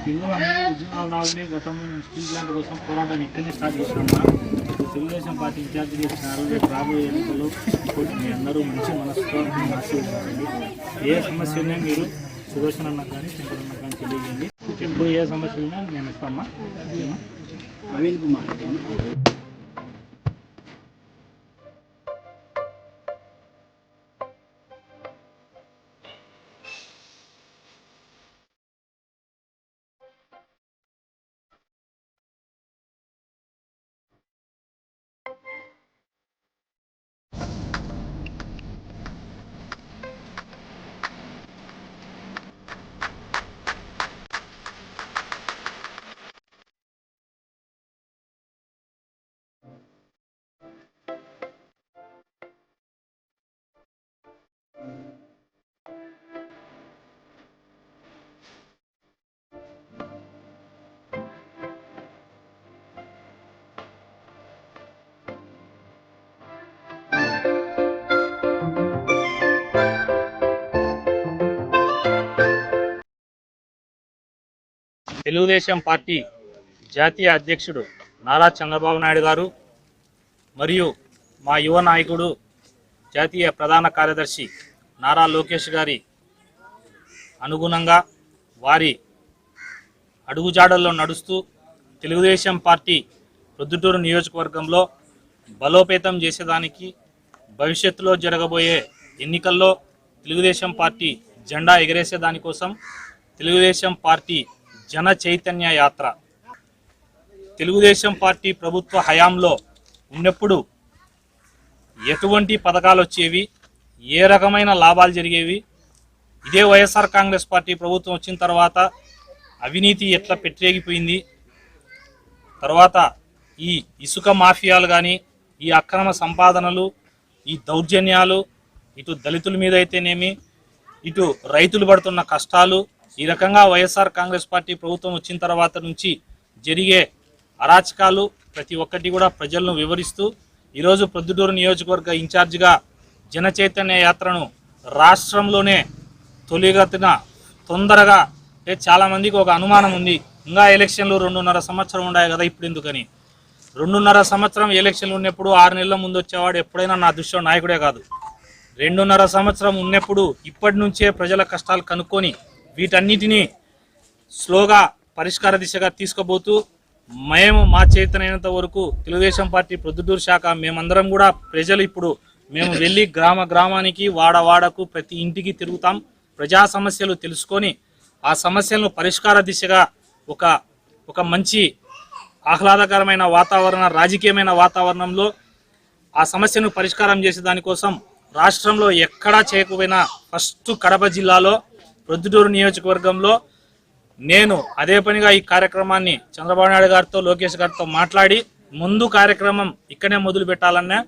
పిల్లలు ఉద్యోగాలు రావాలని గతంలో స్టీల్ ప్లాంట్ కోసం పోరాటాన్ని ఇక్కడనే స్టార్ట్ చేసినామా. తెలుగుదేశం పార్టీ ఇన్ఛార్జీలు ఇచ్చినారు. రేపు రాబోయే ఎన్నికల్లో మీ అందరూ మంచి మనసుతో ఆశీర్వదించండి. ఏ సమస్య ఉన్నా మీరు సుదర్శన్ అన్న కానీ శంకర్ అన్న కానీ తెలియజేయండి. ఇప్పుడు ఏ సమస్య ఉన్నా నేను ఇస్తామా. నవీన్ కుమార్ తెలుగుదేశం పార్టీ జాతీయ అధ్యక్షుడు నారా చంద్రబాబు నాయుడు గారు మరియు మా యువ నాయకుడు జాతీయ ప్రధాన కార్యదర్శి నారా లోకేష్ గారి అనుగుణంగా వారి అడుగుజాడల్లో నడుస్తూ తెలుగుదేశం పార్టీ ప్రొద్దుటూరు నియోజకవర్గంలో బలోపేతం చేసేదానికి భవిష్యత్తులో జరగబోయే ఎన్నికల్లో తెలుగుదేశం పార్టీ జెండా ఎగరేసే దానికోసం తెలుగుదేశం పార్టీ జన చైతన్య యాత్ర తెలుగుదేశం పార్టీ ప్రభుత్వ హయాంలో ఉన్నప్పుడు ఎటువంటి పథకాలు వచ్చేవి, ఏ రకమైన లాభాలు జరిగేవి, ఇదే వైఎస్ఆర్ కాంగ్రెస్ పార్టీ ప్రభుత్వం వచ్చిన తర్వాత అవినీతి ఎట్లా పెట్టేగిపోయింది, తర్వాత ఈ ఇసుక మాఫియాలు కానీ ఈ అక్రమ సంపాదనలు ఈ దౌర్జన్యాలు ఇటు దళితుల మీద అయితేనేమి ఇటు రైతులు పడుతున్న కష్టాలు ఈ రకంగా వైఎస్ఆర్ కాంగ్రెస్ పార్టీ ప్రభుత్వం వచ్చిన తర్వాత నుంచి జరిగే అరాచకాలు ప్రతి ఒక్కటి కూడా ప్రజలను వివరిస్తూ ఈరోజు ప్రొద్దుటూరు నియోజకవర్గ ఇన్ఛార్జిగా జన చైతన్య యాత్రను రాష్ట్రంలోనే తొలిగతిన తొందరగా అంటే చాలామందికి ఒక అనుమానం ఉంది, ఇంకా ఎలక్షన్లు 2.5 సంవత్సరం ఉన్నాయి కదా ఇప్పుడు ఎందుకని. 2.5 సంవత్సరం ఎలక్షన్లు ఉన్నప్పుడు 6 నెలల ముందు వచ్చేవాడు ఎప్పుడైనా నా దృష్టిలో నాయకుడే కాదు. 2.5 సంవత్సరం ఉన్నప్పుడు ఇప్పటి నుంచే ప్రజల కష్టాలు కనుక్కొని వీటన్నిటినీ స్లోగా పరిష్కార దిశగా తీసుకుపోతూ మేము మా చేతనైనంత వరకు తెలుగుదేశం పార్టీ ప్రొద్దుటూరు శాఖ మేమందరం కూడా ప్రజలు ఇప్పుడు మేము వెళ్ళి గ్రామానికి వాడకు ప్రతి ఇంటికి తిరుగుతాం. ప్రజా సమస్యలు తెలుసుకొని ఆ సమస్యలను పరిష్కార దిశగా ఒక మంచి ఆహ్లాదకరమైన వాతావరణ రాజకీయమైన వాతావరణంలో ఆ సమస్యను పరిష్కారం చేసే దానికోసం రాష్ట్రంలో ఎక్కడా చేయకపోయినా ఫస్ట్ కడప జిల్లాలో ప్రొద్దుటూరు నియోజకవర్గంలో నేను అదే పనిగా ఈ కార్యక్రమాన్ని చంద్రబాబు నాయుడు గారితో లోకేష్ గారితో మాట్లాడి ముందు కార్యక్రమం ఇక్కడే మొదలు పెట్టాలన్నా